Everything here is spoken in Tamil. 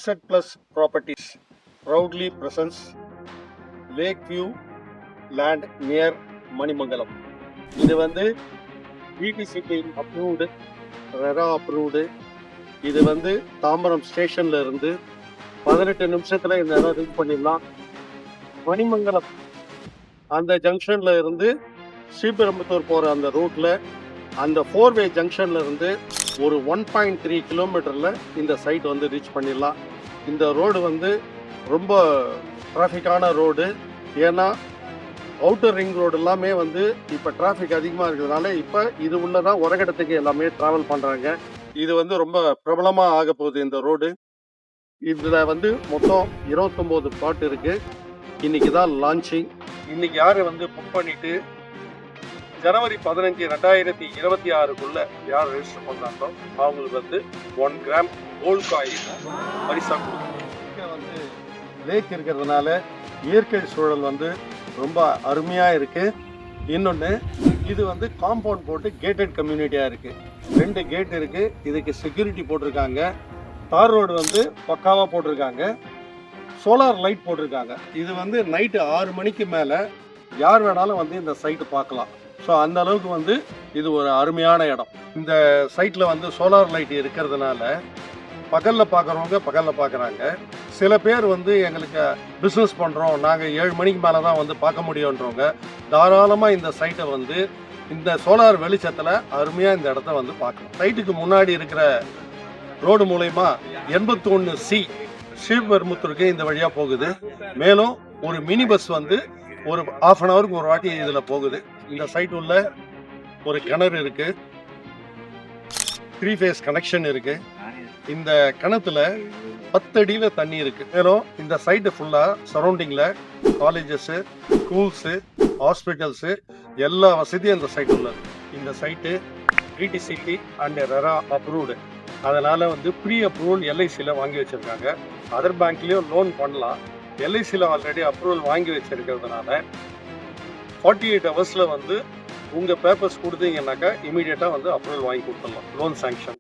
Asset Plus Properties proudly presents Lakeview land near Manimangalam. இது வந்து DTCP approved, RERA approved. இது வந்து தாம்பரம் ஸ்டேஷன்ல இருந்து 18 நிமிஷத்துல இந்த இடம் ரீச் பண்ணிடலாம். மணிமங்கலம் அந்த ஜங்ஷன்ல இருந்து ஸ்ரீபெரும்புத்தூர் போற அந்த ரூட்ல அந்த 4-வே ஜங்ஷன்ல இருந்து ஒரு 1.3 கிலோமீட்டர்ல இந்த சைட் வந்து ரீச் பண்ணிடலாம். இந்த ரோடு வந்து ரொம்ப டிராஃபிக்கான ரோடு. ஏன்னா அவுட்டர் ரிங் ரோடு எல்லாமே வந்து இப்போ டிராஃபிக் அதிகமாக இருக்கிறதுனால இப்போ இது உள்ளதான் உரகடத்துக்கு எல்லாமே ட்ராவல் பண்ணுறாங்க. இது வந்து ரொம்ப பிரபலமாக ஆக போகுது இந்த ரோடு. இதில் வந்து மொத்தம் 29 பிளாட் இருக்கு. இன்னைக்கு தான் லான்ச்சிங். இன்னைக்கு யார் வந்து புக் பண்ணிட்டு ஜனவரி 15, 2026 யார் ரெஜிஸ்டர் பண்ணுறாங்களோ அவங்களுக்கு வந்து 1 கிராம் கோல்ட் காயின் பரிசா கொடுக்கும். வந்து லேக் இருக்கிறதுனால இயற்கை சூழல் வந்து ரொம்ப அருமையாக இருக்குது. இன்னொன்று இது வந்து காம்பவுண்ட் போட்டு கேட்டட் கம்யூனிட்டியாக இருக்குது. 2 கேட் இருக்குது. இதுக்கு செக்யூரிட்டி போட்டிருக்காங்க. தார் ரோடு வந்து பக்காவாக போட்டிருக்காங்க. சோலார் லைட் போட்டிருக்காங்க. இது வந்து நைட்டு 6 மணிக்கு மேலே யார் வேணாலும் வந்து இந்த சைட்டு பார்க்கலாம். ஸோ அந்த அளவுக்கு வந்து இது ஒரு அருமையான இடம். இந்த சைட்டில் வந்து சோலார் லைட் இருக்கிறதுனால பகலில் பார்க்குறவங்க பகலில் பார்க்குறாங்க. சில பேர் வந்து எங்களுக்கு பிஸ்னஸ் பண்ணுறோம், நாங்கள் 7 மணிக்கு மேலே தான் வந்து பார்க்க முடியுன்றவங்க தாராளமாக இந்த சைட்டை வந்து இந்த சோலார் வெளிச்சத்தில் அருமையாக இந்த இடத்த வந்து பார்க்கலாம். சைட்டுக்கு முன்னாடி இருக்கிற ரோடு மூலயமா 81C ஸ்ரீபெரும்புத்தூருக்கு இந்த வழியாக போகுது. மேலும் ஒரு மினி பஸ் வந்து ஒரு 1/2 அன் ஹவருக்கு ஒரு வாட்டி இதில் போகுது. இந்த சைட் உள்ள ஒரு கிணறு இருக்கு, 3 ஃபேஸ் கனெக்ஷன் இருக்கு. இந்த கிணத்துல 10 அடியில் தண்ணி இருக்கு. மேலும் இந்த சைட்டு ஃபுல்லாக சரௌண்டிங்கில் காலேஜஸ்ஸு, ஸ்கூல்ஸு, ஹாஸ்பிட்டல்ஸு எல்லா வசதியும் இந்த சைட் உள்ளது. இந்த side DTCP and RERA approved. அதனால் வந்து ப்ரீ அப்ரூவல் எல்ஐசியில் வாங்கி வச்சுருக்காங்க. அதர் பேங்க்லேயும் லோன் பண்ணலாம். எல்ஐசியில் ஆல்ரெடி அப்ரூவல் வாங்கி வச்சுருக்கிறதுனால 48 ஹவர்ஸில் வந்து உங்கள் பேப்பர்ஸ் கொடுத்தீங்கன்னாக்கா இமீடியட்டாக வந்து அப்ரூவல் வாங்கி கொடுத்துடலாம். Loan sanction.